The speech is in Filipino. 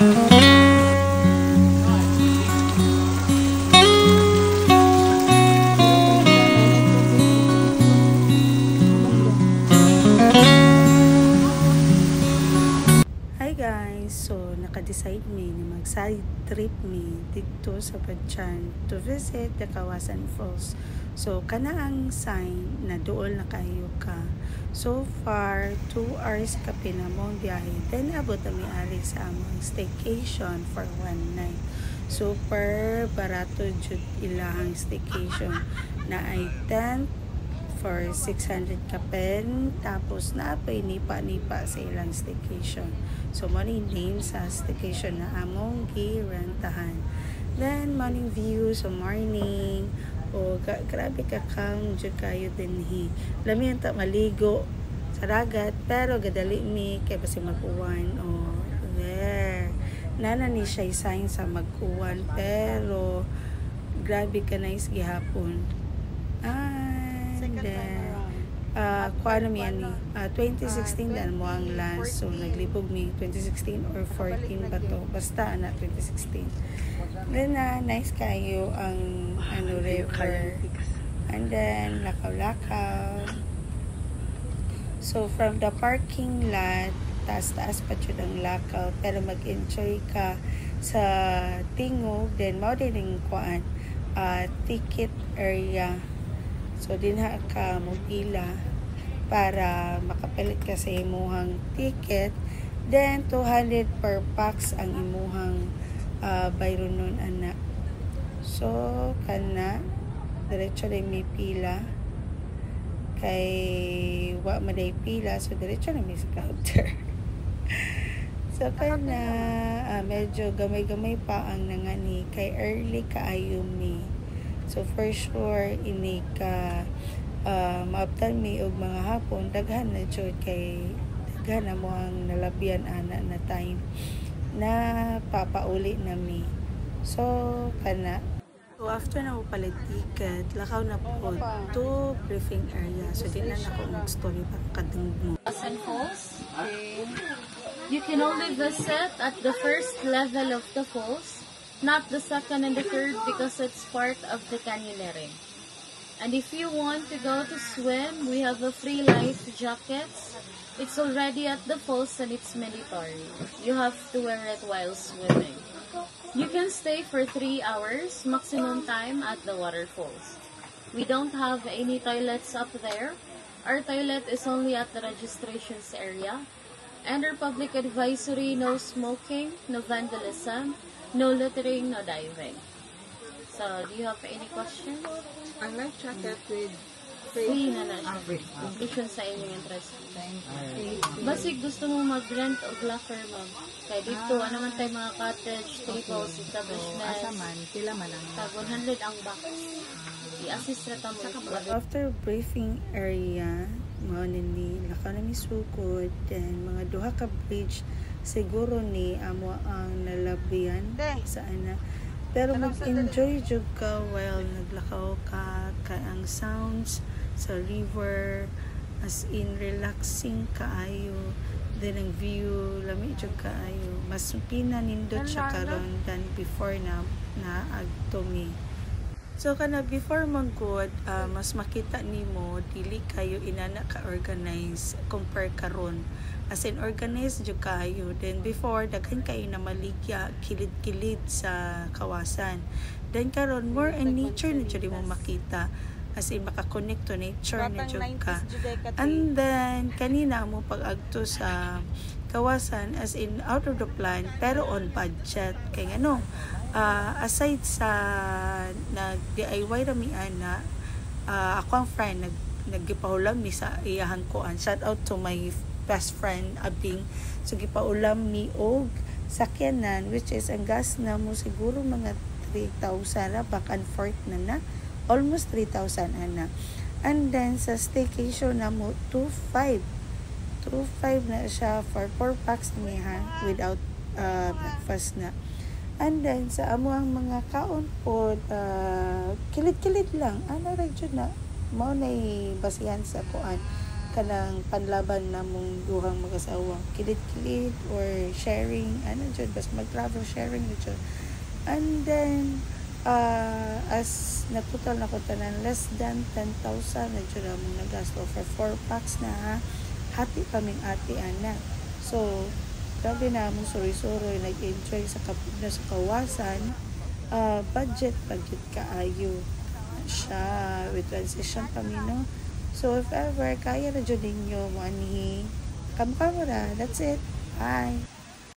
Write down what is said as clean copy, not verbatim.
Hi guys! So, naka-decide me na mag-side trip me dito sa Badjan to visit the Kawasan Falls. So, kana ang sign na dool na kayo ka. So far, 2 hours ka pinamong biyahe. Then, abot na may ari sa among staycation for 1 night. Super barato jud ilahang staycation na ay tent for 600 kapen, tapos naapay nipa-nipa sa ilang staycation. So, money name sa staycation na among girentahan. Then, morning view sa morning. O, grabe ka kang dyan kayo din hi. Lami ang maligo sa dagat, pero gadali mi kay basi mag-uwan. O, there. Nana ni siya sign sa mag-uwan, pero grabe ka nice gihapon. Kuano mi ani 2016 dan mo ang last, so naglibog mi 2016 or 14 ba to, basta na 2016. Then nice kayo ang river, and then lakaw-lakaw. So from the parking lot, taas pa jud ang lakaw, pero mag-enjoy ka sa tingog. Then mao din ang kuan ticket area. So, dinha ka mobila para makapalit ka sa imuhang ticket. Then, 200 per pax ang imuhang bayron nun, anak. So, kana, diretso na may pila. Kay, wa maday pila. So, diretso na may sa counter. So, kana, medyo gamay-gamay pa ang nangani. Kay early kaayo mi. So, for sure, ini ka maabtan mi og mga hapon, daghan na jud kay daghan na mo ang nalabian ana na time na papauli na mi. So, kana. So, after na mo palit ticket, lakaw na po to briefing area. So, di na ako mag-story pa kadung mo. Falls. You can only visit at the first level of the falls, not the second and the third, because it's part of the canyoneering. And if you want to go to swim, we have a free life jackets. It's already at the falls and it's mandatory. You have to wear it while swimming. You can stay for 3 hours maximum time at the waterfalls. We don't have any toilets up there. Our toilet is only at the registrations area. Under public advisory, no smoking, no vandalism, no littering, no diving. So, do you have any questions? Ang life jacket with Free na na siya. Inclusion sa inyong interest. Basig gusto mo mag-rent o locker, ma'am. Kaya dito, ano man tayo mga cottage, tables, establishment. asaman, pila man lang. Tag 100 ang box. I-assist na tamo. After briefing area, mga ni lakaw na mi sukod, then mga duha ka bridge siguro ni amo ang nalabian sa ana. Pero mag-enjoy jud ka while naglakaw ka, kay ang sounds sa river, as in relaxing kaayo. Then ang view, lami jud kaayo. Mas pinanindot siya karon than before na agtumi. So kana before magod, mas makita nimo dili kayo inana ka organize compare karon. As in organized jud kayo. Then before daghan kayo na maligya kilid-kilid sa kawasan. Then karon more in nature na jud mo makita. As in maka-connect to nature na jud ka. And then kanina mo pag-agto sa kawasan, as in out of the plan pero on budget. Kay ano, aside sa nag-DIY rami ana, ako ang friend naggipahulam mi sa iyahan koan. Shout out to my best friend Abing. So gipaulam mi og sakyanan, which is ang gas na mo siguro mga 3,000 na, back and forth na almost 3,000 ana. And then sa staycation na mo 2,500 na siya for 4 packs niya without breakfast na. And then sa amo ang mga kaon po, kilid-kilid lang ana ra jud na mao nay basihan sa kuan kanang panlaban na mong duhang mag-asawa, kilit-kilit or sharing, ano dyan, bas mag-travel sharing na dyan. And then as natutal na ko tanan, less than 10,000 na dyan among nagasto for 4 packs na happy kaming ate ana. So grabe na among suroy-suroy, nag-enjoy sa sa kawasan. Budget kaayo siya with transition kami, no? So if ever kaya na dyan ninyo mo anihi kamkamura, that's it, bye.